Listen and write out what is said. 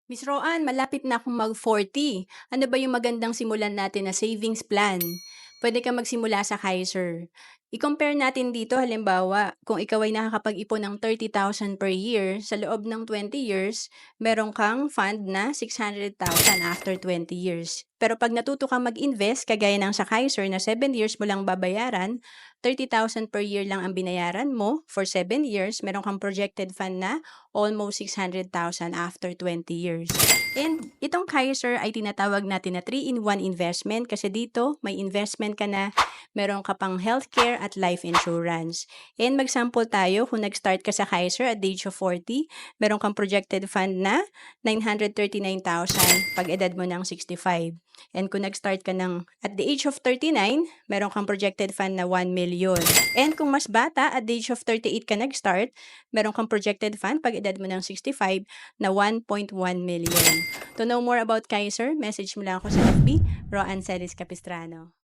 Miss Roan, malapit na akong mag-40. Ano ba yung magandang simulan natin na savings plan? Pwede ka magsimula sa Kaiser. I-compare natin dito, halimbawa, kung ikaw ay nakakapag-ipon ng 30,000 per year, sa loob ng 20 years, meron kang fund na 600,000 after 20 years. Pero pag natuto kang mag-invest, kagaya ng sa Kaiser na 7 years mo lang babayaran, 30,000 per year lang ang binayaran mo for 7 years, meron kang projected fund na almost 600,000 after 20 years. And itong Kaiser ay tinatawag natin na 3-in-1 investment kasi dito may investment ka na, meron ka pang healthcare at life insurance. And mag-sample tayo, kung nag-start ka sa Kaiser at the age of 40, meron kang projected fund na 939,000 pag edad mo ng 65. And kung nag-start ka ng at the age of 39, meron kang projected fund na 1 million. And kung mas bata, at the age of 38 ka nag-start, meron kang projected fund pag edad mo ng 65 na 1.1 million. To know more about Kaiser, message mo lang ako sa FB, Roan Celis Capistrano.